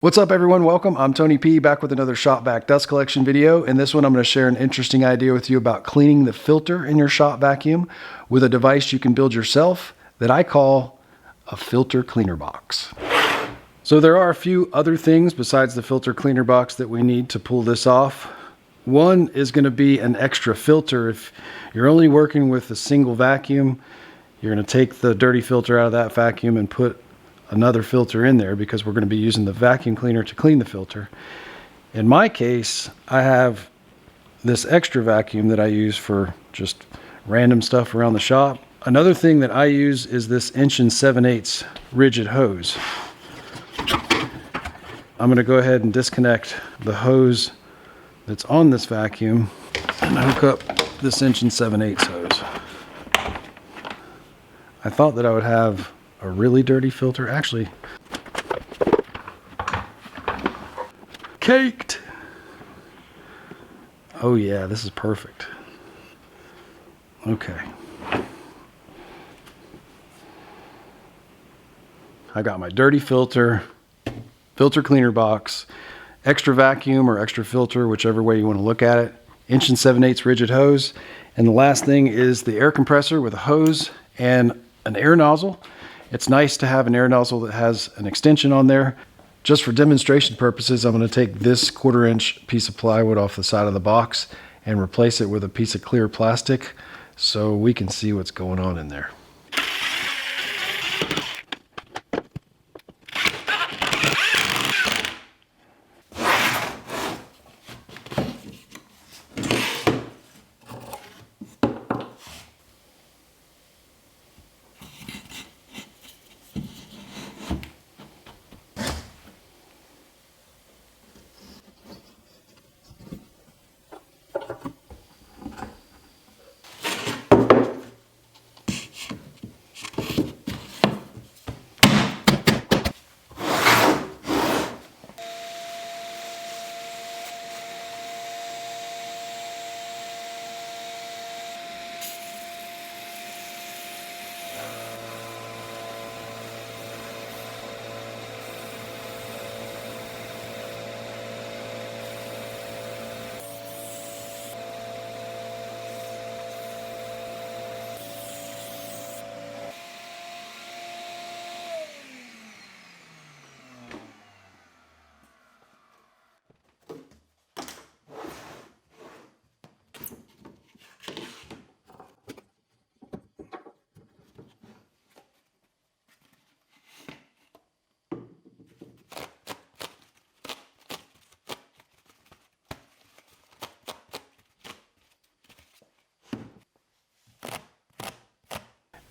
What's up everyone, welcome. I'm Tony P, back with another shop vac dust collection video. In this one, I'm going to share an interesting idea with you about cleaning the filter in your shop vacuum with a device you can build yourself that I call a filter cleaner box. So there are a few other things besides the filter cleaner box that we need to pull this off. One is going to be an extra filter. If you're only working with a single vacuum, you're going to take the dirty filter out of that vacuum and put another filter in there because we're going to be using the vacuum cleaner to clean the filter. In my case, I have this extra vacuum that I use for just random stuff around the shop. Another thing that I use is this 1 7/8" rigid hose. I'm going to go ahead and disconnect the hose that's on this vacuum and hook up this 1 7/8" hose. I thought that I would have a really dirty filter. Actually, caked. Oh yeah, this is perfect. Okay. I got my dirty filter, filter cleaner box, extra vacuum or extra filter, whichever way you want to look at it, 1 7/8" rigid hose, and the last thing is the air compressor with a hose and an air nozzle. It's nice to have an air nozzle that has an extension on there. Just for demonstration purposes, I'm going to take this 1/4" piece of plywood off the side of the box and replace it with a piece of clear plastic so we can see what's going on in there.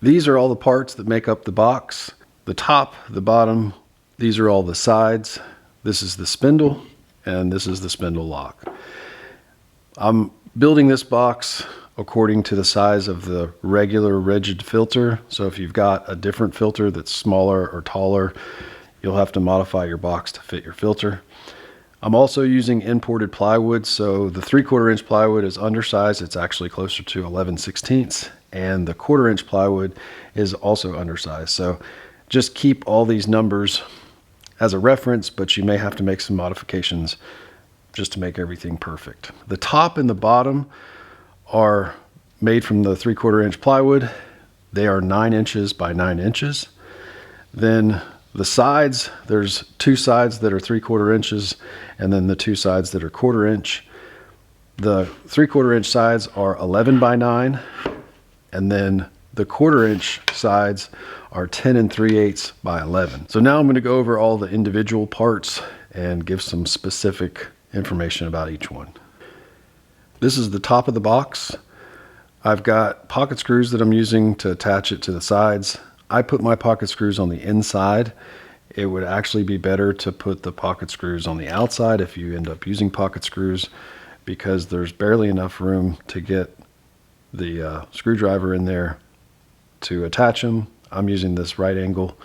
These are all the parts that make up the box. The top, the bottom, these are all the sides. This is the spindle, and this is the spindle lock. I'm building this box according to the size of the regular rigid filter. So if you've got a different filter that's smaller or taller, you'll have to modify your box to fit your filter. I'm also using imported plywood, so the 3/4" plywood is undersized. It's actually closer to 11/16, and the 1/4" plywood is also undersized. So just keep all these numbers as a reference, but you may have to make some modifications just to make everything perfect. The top and the bottom are made from the 3/4" plywood. They are 9 inches by 9 inches. Then the sides, there's 2 sides that are 3/4 inches, and then the 2 sides that are 1/4 inch. The 3/4 sides are 11 by 9, and then the 1/4 sides are 10 3/8 by 11. So now I'm going to go over all the individual parts and give some specific information about each one. This is the top of the box. I've got pocket screws that I'm using to attach it to the sides. I put my pocket screws on the inside. It would actually be better to put the pocket screws on the outside if you end up using pocket screws, because there's barely enough room to get the screwdriver in there to attach them. I'm using this right angle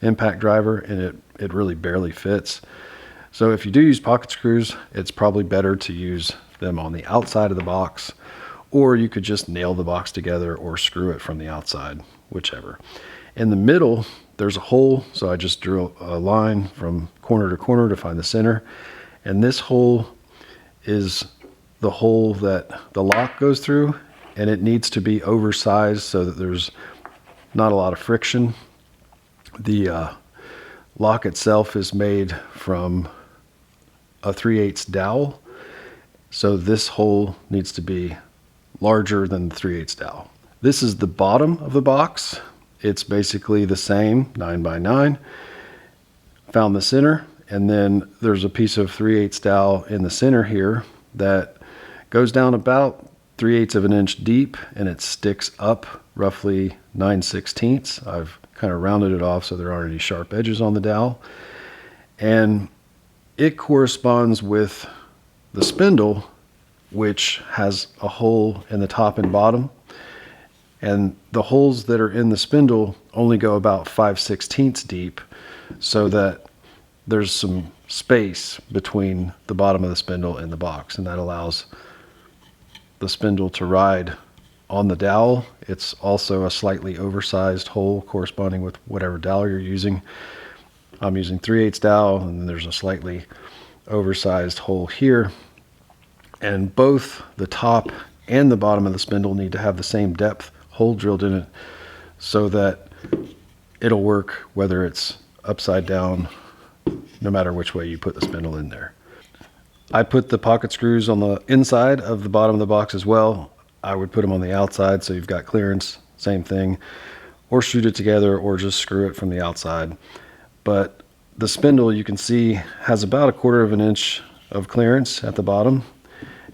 impact driver, and it really barely fits. So if you do use pocket screws, it's probably better to use them on the outside of the box, or you could just nail the box together or screw it from the outside, whichever. In the middle, there's a hole, so I just drew a line from corner to corner to find the center. And this hole is the hole that the lock goes through, and it needs to be oversized so that there's not a lot of friction. The lock itself is made from a 3/8 dowel, so this hole needs to be larger than the 3/8 dowel. This is the bottom of the box. It's basically the same, 9 by 9. Found the center, and then there's a piece of 3/8 dowel in the center here that goes down about 3/8 of an inch deep, and it sticks up roughly 9/16. I've kind of rounded it off so there aren't any sharp edges on the dowel. And it corresponds with the spindle, which has a hole in the top and bottom. And the holes that are in the spindle only go about 5/16 deep, so that there's some space between the bottom of the spindle and the box, and that allows the spindle to ride on the dowel. It's also a slightly oversized hole corresponding with whatever dowel you're using. I'm using 3/8 dowel, and then there's a slightly oversized hole here. And both the top and the bottom of the spindle need to have the same depth hole drilled in it so that it'll work whether it's upside down, no matter which way you put the spindle in there. I put the pocket screws on the inside of the bottom of the box as well. I would put them on the outside so you've got clearance, same thing, or shoot it together or just screw it from the outside. But the spindle, you can see, has about 1/4 of an inch of clearance at the bottom.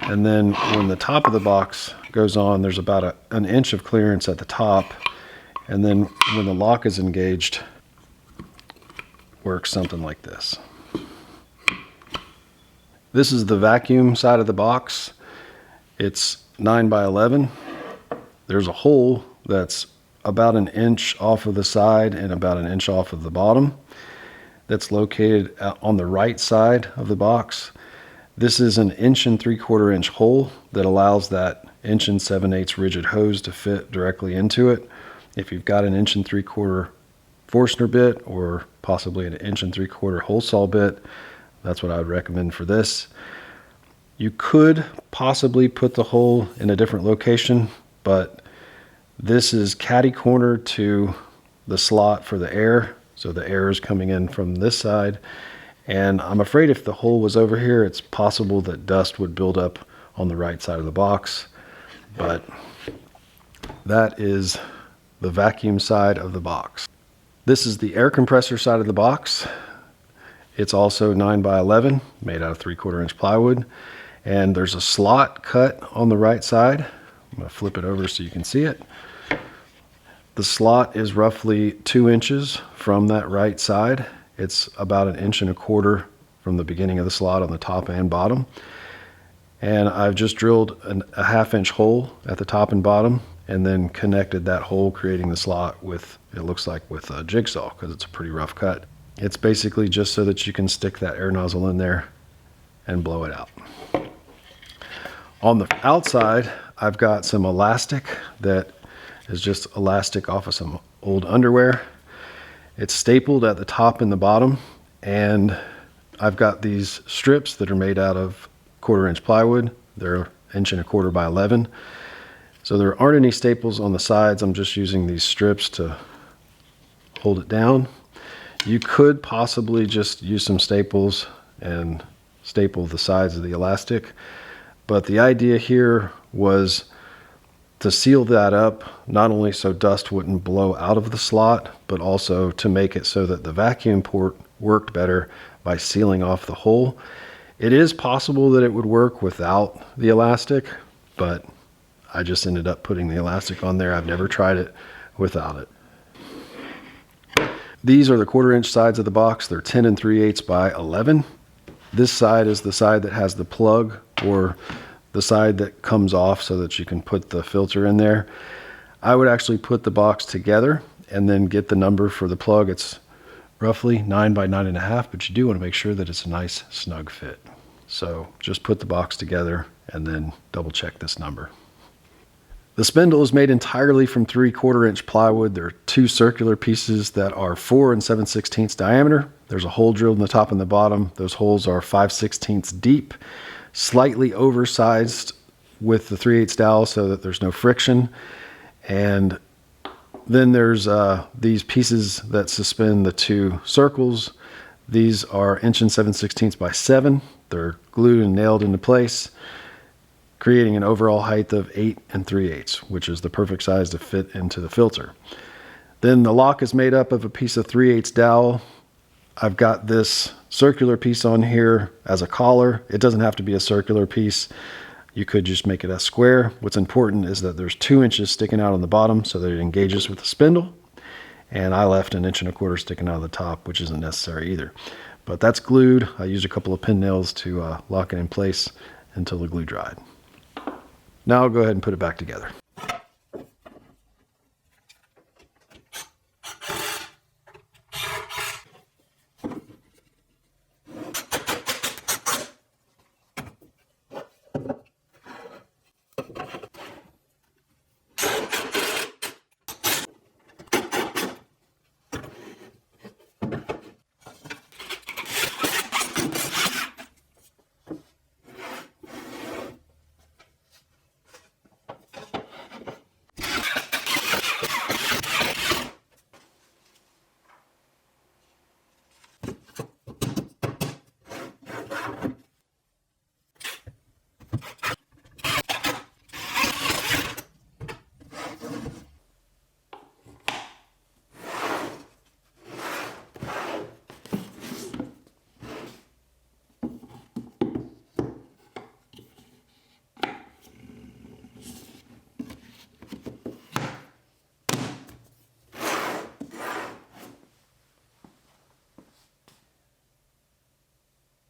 And then when the top of the box goes on, there's about an inch of clearance at the top. And then when the lock is engaged, works something like this. This is the vacuum side of the box. It's 9 by 11. There's a hole that's about an inch off of the side and about an inch off of the bottom that's located on the right side of the box. This is an 1 3/4 inch hole that allows that 1 7/8 rigid hose to fit directly into it. If you've got an 1 3/4 Forstner bit or possibly an 1 3/4 hole saw bit, that's what I would recommend for this. You could possibly put the hole in a different location, but this is catty corner to the slot for the air. So the air is coming in from this side. And I'm afraid if the hole was over here, it's possible that dust would build up on the right side of the box. But that is the vacuum side of the box. This is the air compressor side of the box. It's also 9 by 11, made out of 3/4 inch plywood. And there's a slot cut on the right side. I'm going to flip it over so you can see it. The slot is roughly 2 inches from that right side. It's about 1.25 inches from the beginning of the slot on the top and bottom. And I've just drilled a 1/2 inch hole at the top and bottom, and then connected that hole, creating the slot with, it looks like with a jigsaw, because it's a pretty rough cut. It's basically just so that you can stick that air nozzle in there and blow it out. On the outside, I've got some elastic that is just elastic off of some old underwear. It's stapled at the top and the bottom, and I've got these strips that are made out of 1/4 inch plywood. They're 1.25 inches by 11. So there aren't any staples on the sides. I'm just using these strips to hold it down. You could possibly just use some staples and staple the sides of the elastic. But the idea here was to seal that up, not only so dust wouldn't blow out of the slot, but also to make it so that the vacuum port worked better by sealing off the hole. It is possible that it would work without the elastic, but I just ended up putting the elastic on there. I've never tried it without it. These are the 1/4 inch sides of the box. They're 10 3/8 by 11. This side is the side that has the plug, or the side that comes off so that you can put the filter in there. I would actually put the box together and then get the number for the plug. It's roughly 9 by 9.5, but you do want to make sure that it's a nice snug fit. So just put the box together and then double check this number. The spindle is made entirely from 3/4 inch plywood. There are two circular pieces that are 4 7/16 diameter. There's a hole drilled in the top and the bottom. Those holes are 5/16 deep, slightly oversized with the 3/8 dowel so that there's no friction. And then there's these pieces that suspend the two circles. These are 1 7/16 by 7. They're glued and nailed into place, creating an overall height of 8 3/8, which is the perfect size to fit into the filter. Then the lock is made up of a piece of 3/8 dowel. I've got this circular piece on here as a collar. It doesn't have to be a circular piece. You could just make it a square. What's important is that there's 2 inches sticking out on the bottom so that it engages with the spindle. And I left 1 1/4 sticking out of the top, which isn't necessary either. But that's glued. I used a couple of pin nails to lock it in place until the glue dried. Now I'll go ahead and put it back together.